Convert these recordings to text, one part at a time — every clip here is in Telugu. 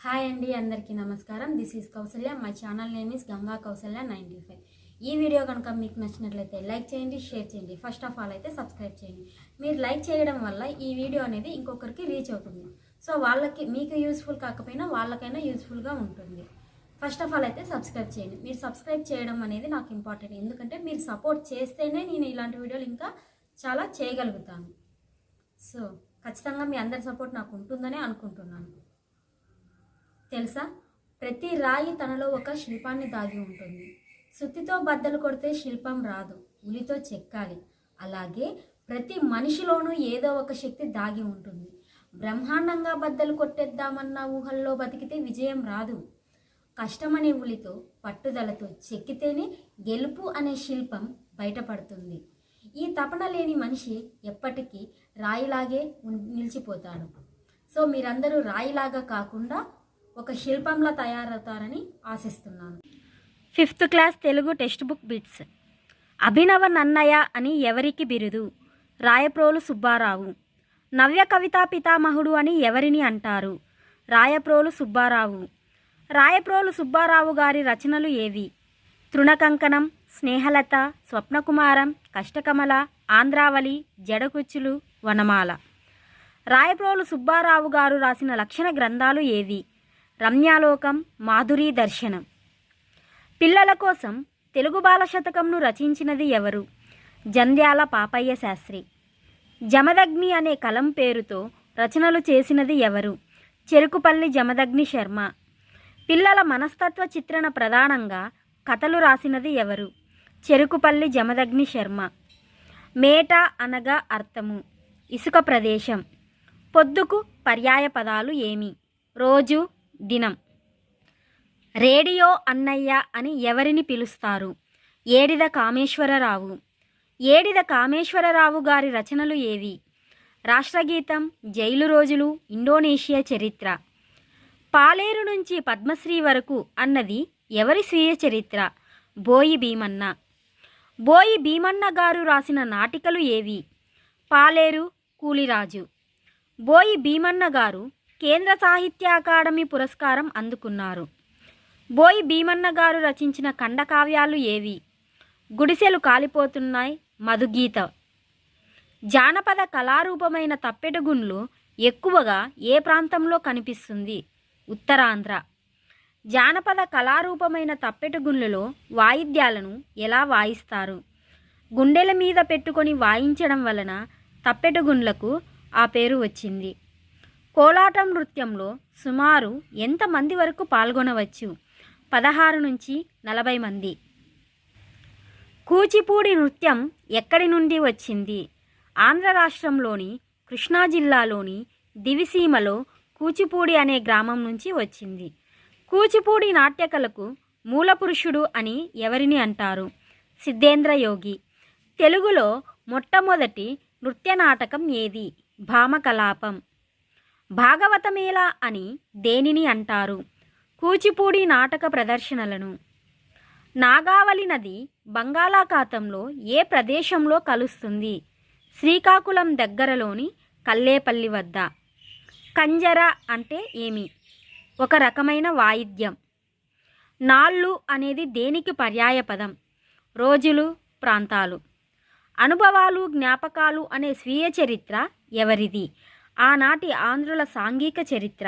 హాయ్ అండి, అందరికీ నమస్కారం. This is Kausalya. My channel name is Ganga Kausalya 95. ఈ వీడియో కనుక మీకు నచ్చినట్లయితే లైక్ చేయండి, షేర్ చేయండి. ఫస్ట్ ఆఫ్ ఆల్ అయితే సబ్స్క్రైబ్ చేయండి. మీరు లైక్ చేయడం వల్ల ఈ వీడియో అనేది ఇంకొకరికి రీచ్ అవుతుంది. సో వాళ్ళకి మీకు యూస్ఫుల్ కాకపోయినా వాళ్ళకైనా యూస్ఫుల్గా ఉంటుంది. ఫస్ట్ ఆఫ్ ఆల్ అయితే సబ్స్క్రైబ్ చేయండి. మీరు సబ్స్క్రైబ్ చేయడం అనేది నాకు ఇంపార్టెంట్, ఎందుకంటే మీరు సపోర్ట్ చేస్తేనే నేను ఇలాంటి వీడియోలు ఇంకా చాలా చేయగలుగుతాను. సో ఖచ్చితంగా మీ అందరి సపోర్ట్ నాకు ఉంటుందని అనుకుంటున్నాను. తెలుసా, ప్రతి రాయి తనలో ఒక శిల్పాన్ని దాగి ఉంటుంది. సుత్తితో బద్దలు కొడితే శిల్పం రాదు, ఉలితో చెక్కాలి. అలాగే ప్రతి మనిషిలోనూ ఏదో ఒక శక్తి దాగి ఉంటుంది. బ్రహ్మాండంగా బద్దలు కొట్టేద్దామన్న ఊహల్లో బతికితే విజయం రాదు. కష్టమనే ఉలితో పట్టుదలతో చెక్కితేనే గెలుపు అనే శిల్పం బయటపడుతుంది. ఈ తపన లేని మనిషి ఎప్పటికీ రాయిలాగే నిలిచిపోతాడు. సో మీరందరూ రాయిలాగా కాకుండా ఒక శిల్పంలా తయారవుతారని ఆశిస్తున్నాను. 5th class Telugu text book bits. అభినవ నన్నయ అని ఎవరికి బిరుదు? రాయప్రోలు సుబ్బారావు. నవ్య కవితా పితామహుడు అని ఎవరిని అంటారు? రాయప్రోలు సుబ్బారావు. రాయప్రోలు సుబ్బారావు గారి రచనలు ఏవి? తృణకంకణం, స్నేహలత, స్వప్నకుమారం, కష్టకమల, ఆంధ్రావళి, జడకుచ్చులు, వనమాల. రాయప్రోలు సుబ్బారావు గారు రాసిన లక్షణ గ్రంథాలు ఏవి? రమ్యాలోకం, మాధురీ దర్శనం. పిల్లల కోసం తెలుగు బాల శతకంను రచించినది ఎవరు? జంధ్యాల పాపయ్య శాస్త్రి. జమదగ్ని అనే కలం పేరుతో రచనలు చేసినది ఎవరు? చెరుకుపల్లి జమదగ్ని శర్మ. పిల్లల మనస్తత్వ చిత్రణ ప్రధానంగా కథలు రాసినది ఎవరు? చెరుకుపల్లి జమదగ్ని శర్మ. మేట అనగా అర్థము. ఇసుక ప్రదేశం. పొద్దుకు పర్యాయ పదాలు ఏమి? రోజు, దినం. రేడియో అన్నయ్య అని ఎవరిని పిలుస్తారు? ఏడిద కామేశ్వరరావు. ఏడిద కామేశ్వరరావు గారి రచనలు ఏవి? రాష్ట్రగీతం, జైలు రోజులు, ఇండోనేషియా చరిత్ర. పాలేరు నుంచి పద్మశ్రీ వరకు అన్నది ఎవరి స్వీయ చరిత్ర? బోయి భీమన్న. బోయి భీమన్న గారు రాసిన నాటికలు ఏవి? పాలేరు, కూలిరాజు. బోయి భీమన్న గారు కేంద్ర సాహిత్య అకాడమీ పురస్కారం అందుకున్నారు. బోయి భీమన్న గారు రచించిన ఖండకావ్యాలు ఏవి? గుడిసెలు కాలిపోతున్నాయి, మధుగీత. జానపద కళారూపమైన తప్పెటగుండ్లు ఎక్కువగా ఏ ప్రాంతంలో కనిపిస్తుంది? ఉత్తరాంధ్ర. జానపద కళారూపమైన తప్పెటగుండ్లలో వాయిద్యాలను ఎలా వాయిస్తారు? గుండెల మీద పెట్టుకొని వాయించడం వలన తప్పెటగుండ్లకు ఆ పేరు వచ్చింది. కోలాటం నృత్యంలో సుమారు ఎంతమంది వరకు పాల్గొనవచ్చు? 16 నుంచి 40 మంది. కూచిపూడి నృత్యం ఎక్కడి నుండి వచ్చింది? ఆంధ్ర రాష్ట్రంలోని కృష్ణా జిల్లాలోని దివిసీమలో కూచిపూడి అనే గ్రామం నుంచి వచ్చింది. కూచిపూడి నాట్యకళకు మూలపురుషుడు అని ఎవరిని అంటారు? సిద్ధేంద్ర యోగి. తెలుగులో మొట్టమొదటి నృత్య నాటకం ఏది? భామకలాపం. భాగవతమేళ అని దేనిని అంటారు? కూచిపూడి నాటక ప్రదర్శనలను. నాగావళి నది బంగాళాఖాతంలో ఏ ప్రదేశంలో కలుస్తుంది? శ్రీకాకుళం దగ్గరలోని కల్లేపల్లి వద్ద. కంజర అంటే ఏమి? ఒక రకమైన వాయిద్యం. నాళ్ళు అనేది దేనికి పర్యాయపదం? రోజులు, ప్రాంతాలు. అనుభవాలు, జ్ఞాపకాలు అనే స్వీయ చరిత్ర ఎవరిది? ఆనాటి ఆంధ్రుల సాంఘిక చరిత్ర.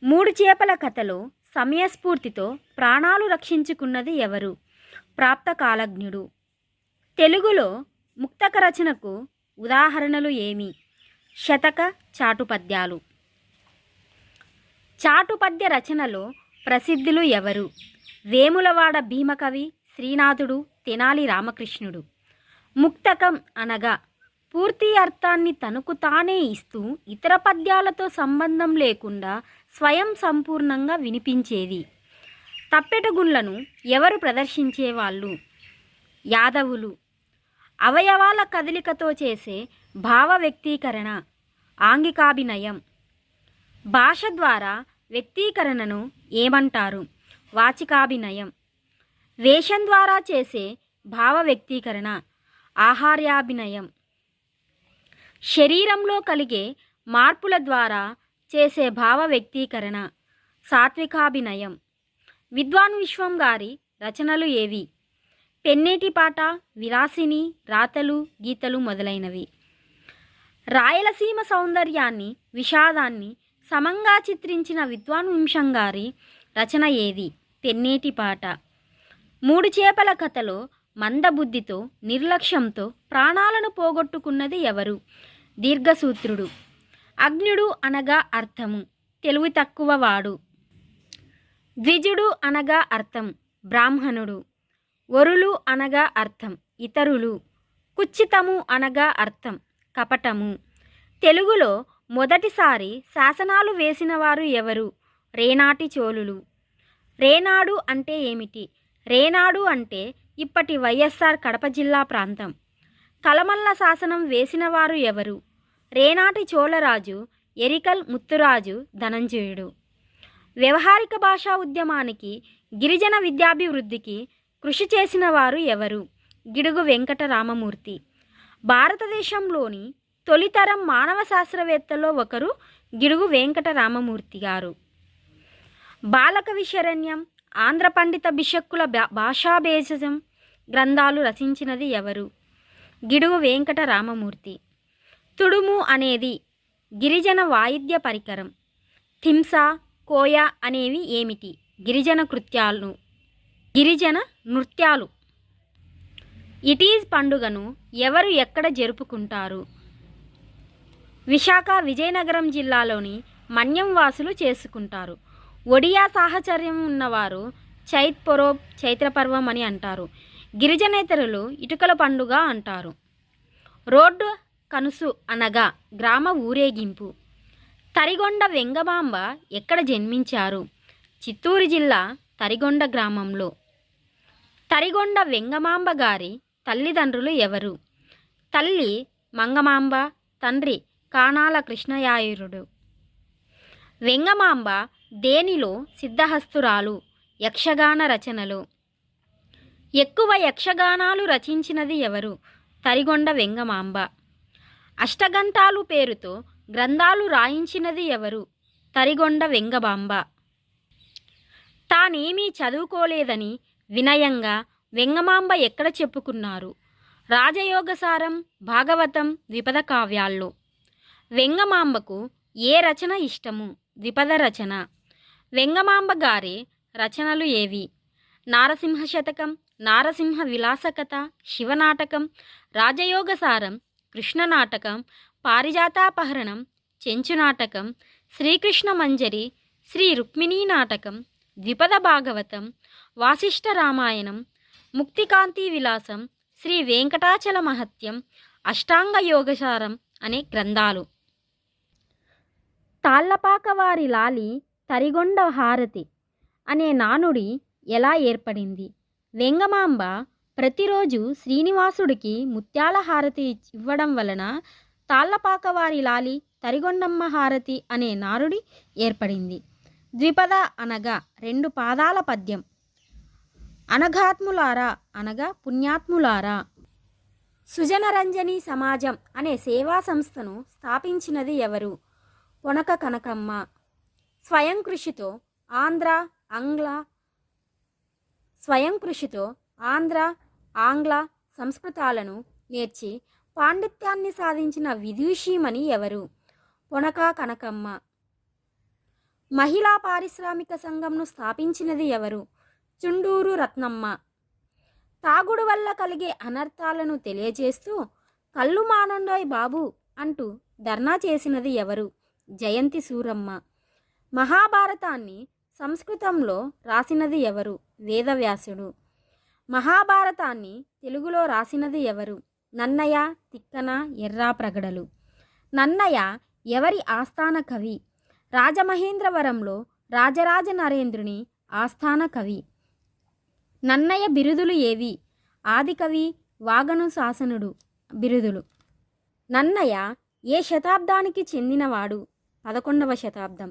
మూడు చేపల కథలో సమయస్ఫూర్తితో ప్రాణాలు రక్షించుకున్నది ఎవరు? ప్రాప్త కాలజ్ఞుడు. తెలుగులో ముక్తక రచనకు ఉదాహరణలు ఏమి? శతక, చాటుపద్యాలు. చాటుపద్య రచనలో ప్రసిద్ధులు ఎవరు? వేములవాడ భీమకవి, శ్రీనాథుడు, తెనాలి రామకృష్ణుడు. ముక్తకం అనగా పూర్తి అర్థాన్ని తనకు తానే ఇస్తూ ఇతర పద్యాలతో సంబంధం లేకుండా స్వయం సంపూర్ణంగా వినిపించేది. తప్పెటగుండ్లను ఎవరు ప్రదర్శించేవాళ్ళు? యాదవులు. అవయవాల కదలికతో చేసే భావ వ్యక్తీకరణ ఆంగికాభినయం. భాష ద్వారా వ్యక్తీకరణను ఏమంటారు? వాచికాభినయం. వేషం ద్వారా చేసే భావ వ్యక్తీకరణ ఆహార్యాభినయం. శరీరంలో కలిగే మార్పుల ద్వారా చేసే భావ వ్యక్తీకరణ సాత్వికాభినయం. విద్వాన్ విశ్వం గారి రచనలు ఏవి? పెన్నేటి పాట, విలాసిని, రాతలు, గీతలు మొదలైనవి. రాయలసీమ సౌందర్యాన్ని, విషాదాన్ని సమంగా చిత్రించిన విద్వాన్ వింశం గారి రచన ఏది? పెన్నేటి పాట. మూడు చేపల కథలో మందబుద్ధితో, నిర్లక్ష్యంతో ప్రాణాలను పోగొట్టుకున్నది ఎవరు? దీర్ఘసూత్రుడు. అజ్ఞుడు అనగా అర్థము, తెలివి తక్కువవాడు. ద్విజుడు అనగా అర్థం, బ్రాహ్మణుడు. వరులు అనగా అర్థం, ఇతరులు. కుచ్చితము అనగా అర్థం, కపటము. తెలుగులో మొదటిసారి శాసనాలు వేసినవారు ఎవరు? రేనాటి చోళులు. రేనాడు అంటే ఏమిటి? రేనాడు అంటే ఇప్పటి వైఎస్ఆర్ కడప జిల్లా ప్రాంతం. కలమల్ల శాసనం వేసినవారు ఎవరు? రేనాటి చోళరాజు ఎరికల్ ముత్తురాజు ధనంజయుడు. వ్యవహారిక భాషా ఉద్యమానికి, గిరిజన విద్యాభివృద్ధికి కృషి చేసిన వారు ఎవరు? గిడుగు వెంకట రామమూర్తి. భారతదేశంలోని తొలితరం మానవ శాస్త్రవేత్తలో ఒకరు గిడుగు వెంకట రామమూర్తి గారు. బాలకవి శరణ్యం, ఆంధ్ర పండిత బిషక్కుల భాషాభేషజం గ్రంథాలు రచించినది ఎవరు? గిడుగు వెంకట రామమూర్తి. తుడుము అనేది గిరిజన వాయిద్య పరికరం. థింస, కోయ అనేవి ఏమిటి? గిరిజన నృత్యాలు. ఇటీజ్ పండుగను ఎవరు ఎక్కడ జరుపుకుంటారు? విశాఖ, విజయనగరం జిల్లాలోని మన్యం వాసులు చేసుకుంటారు. ఒడియా సాహచర్యం ఉన్నవారు చైత్ పొరోబ్, చైత్రపర్వం అని అంటారు. గిరిజనేతరులు ఇటుకల పండుగ అంటారు. రోడ్డు కనుసు అనగా గ్రామ ఊరేగింపు. తరిగొండ వెంగమాంబ ఎక్కడ జన్మించారు? చిత్తూరు జిల్లా తరిగొండ గ్రామంలో. తరిగొండ వెంగమాంబ గారి తల్లిదండ్రులు ఎవరు? తల్లి మంగమాంబ, తండ్రి కానాల కృష్ణయాయురుడు. వెంగమాంబ దేనిలో సిద్ధహస్తురాలు? యక్షగాన రచనలు. ఎక్కువ యక్షగానాలు రచించినది ఎవరు? తరిగొండ వెంగమాంబ. అష్టగంటాలు పేరుతో గ్రంథాలు రాయించినది ఎవరు? తరిగొండ వెంగమాంబ. తానేమీ చదువుకోలేదని వినయంగా వెంగమాంబ ఎక్కడ చెప్పుకున్నారు? రాజయోగసారం, భాగవతం, ద్విపద కావ్యాల్లో. వెంగమాంబకు ఏ రచన ఇష్టము? ద్విపద రచన. వెంగమాంబ గారి రచనలు ఏవి? నారసింహ శతకం, నారసింహ విలాసకథ, శివనాటకం, రాజయోగసారం, కృష్ణ నాటకం, పారిజాతాపహరణం, చెంచు నాటకం, శ్రీకృష్ణ మంజరి, శ్రీ రుక్మిణీ నాటకం, ద్విపద భాగవతం, వాసిష్ఠ రామాయణం, ముక్తికాంతి విలాసం, శ్రీ వెంకటాచల మహత్యం, అష్టాంగ యోగసారం అనే గ్రంథాలు. తాళ్లపాకవారి లాలి తరిగొండ హారతి అనే నానుడి ఎలా ఏర్పడింది? వెంగమాంబ ప్రతిరోజు శ్రీనివాసుడికి ముత్యాల హారతి ఇవ్వడం వలన తాళ్లపాకవారి లాలి తరిగొండమ్మ హారతి అనే నానుడి ఏర్పడింది. ద్విపద అనగా రెండు పాదాల పద్యం. అనఘాత్ములారా అనగా పుణ్యాత్ములారా. సుజనరంజని సమాజం అనే సేవా సంస్థను స్థాపించినది ఎవరు? పొనక కనకమ్మ. స్వయం కృషితో ఆంధ్ర ఆంగ్ల సంస్కృతాలను నేర్చి పాండిత్యాన్ని సాధించిన విదూషీమణి ఎవరు? పొనక కనకమ్మ. మహిళా పారిశ్రామిక సంఘంను స్థాపించినది ఎవరు? చుండూరు రత్నమ్మ. తాగుడు వల్ల కలిగే అనర్థాలను తెలియజేస్తూ కళ్ళు మానండోయ్ బాబు అంటూ ధర్నా చేసినది ఎవరు? జయంతి సూరమ్మ. మహాభారతాన్ని సంస్కృతంలో రాసినది ఎవరు? వేదవ్యాసుడు. మహాభారతాన్ని తెలుగులో రాసినది ఎవరు? నన్నయ, తిక్కన, ఎర్రాప్రగడలు. నన్నయ ఎవరి ఆస్థాన కవి? రాజమహేంద్రవరంలో రాజరాజ నరేంద్రుని ఆస్థాన కవి. నన్నయ బిరుదులు ఏవి? ఆదికవి, వాగను శాసనుడు బిరుదులు. నన్నయ ఏ శతాబ్దానికి చెందినవాడు? 11వ శతాబ్దం.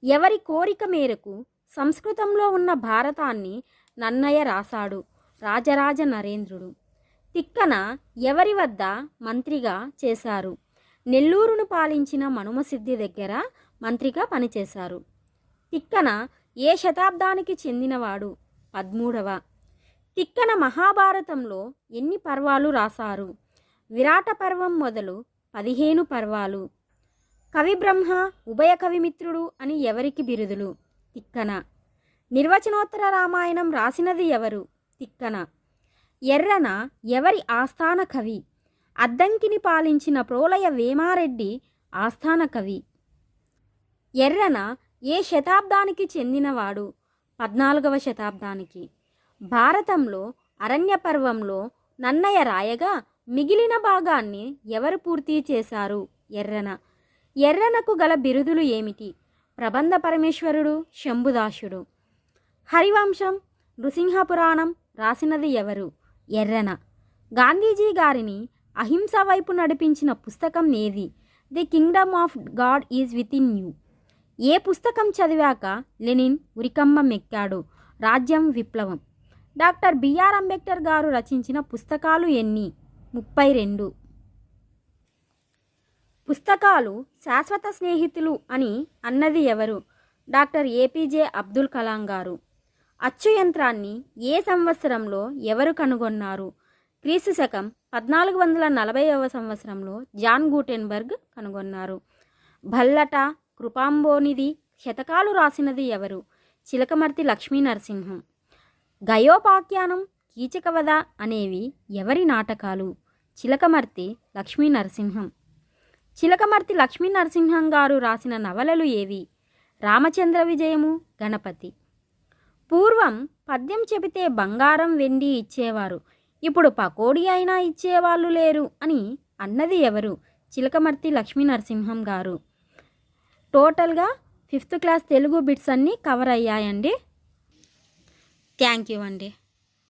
ఎవరి కోరిక మేరకు సంస్కృతంలో ఉన్న భారతాన్ని నన్నయ రాశాడు? రాజరాజ నరేంద్రుడు. తిక్కన ఎవరి వద్ద మంత్రిగా చేశారు? నెల్లూరును పాలించిన మనుమసిద్ధి దగ్గర మంత్రిగా పనిచేశారు. తిక్కన ఏ శతాబ్దానికి చెందినవాడు? 13వ. తిక్కన మహాభారతంలో ఎన్ని పర్వాలు రాశారు? విరాట పర్వం మొదలు 15 పర్వాలు. కవి బ్రహ్మ, ఉభయ కవిమిత్రుడు అని ఎవరికి బిరుదులు? తిక్కన. నిర్వచనోత్తర రామాయణం రాసినది ఎవరు? తిక్కన. ఎర్రన ఎవరి ఆస్థాన కవి? అద్దంకిని పాలించిన ప్రోలయ వేమారెడ్డి ఆస్థాన కవి. ఎర్రన ఏ శతాబ్దానికి చెందినవాడు? 14వ శతాబ్దానికి. భారతంలో అరణ్య పర్వంలో నన్నయ్య రాయగా మిగిలిన భాగాన్ని ఎవరు పూర్తి చేశారు? ఎర్రన. ఎర్రనకు గల బిరుదులు ఏమిటి? ప్రబంధ పరమేశ్వరుడు, శంభుదాసుడు. హరివంశం, నృసింహపురాణం రాసినది ఎవరు? ఎర్రన. గాంధీజీ గారిని అహింస వైపు నడిపించిన పుస్తకం ఏది? The kingdom of God is within you. ఏ పుస్తకం చదివాక లెనిన్ ఉరికమ్మం ఎక్కాడు? రాజ్యం, విప్లవం. డాక్టర్ బిఆర్ అంబేద్కర్ గారు రచించిన పుస్తకాలు ఎన్ని? 32. పుస్తకాలు శాశ్వత స్నేహితులు అని అన్నది ఎవరు? డాక్టర్ ఏపీజే అబ్దుల్ కలాం గారు. అచ్చు యంత్రాన్ని ఏ సంవత్సరంలో ఎవరు కనుగొన్నారు? క్రీస్తు శకం 1440వ సంవత్సరంలో జాన్ గూటెన్బర్గ్ కనుగొన్నారు. భల్లట, కృపాంబోనిది శతకాలు రాసినది ఎవరు? చిలకమర్తి లక్ష్మీ నరసింహం. గయోపాఖ్యానం, కీచకవధ అనేవి ఎవరి నాటకాలు? చిలకమర్తి లక్ష్మీ నరసింహం. చిలకమర్తి లక్ష్మీ నరసింహం గారు రాసిన నవలలు ఏవి? రామచంద్ర విజయము, గణపతి. పూర్వం పద్యం చెబితే బంగారం, వెండి ఇచ్చేవారు, ఇప్పుడు పకోడీ అయినా ఇచ్చేవాళ్ళు లేరు అని అన్నది ఎవరు? చిలకమర్తి లక్ష్మీ నరసింహం గారు. టోటల్గా 5th క్లాస్ తెలుగు బిట్స్ అన్నీ కవర్ అయ్యాయండి. థ్యాంక్ యూ అండి.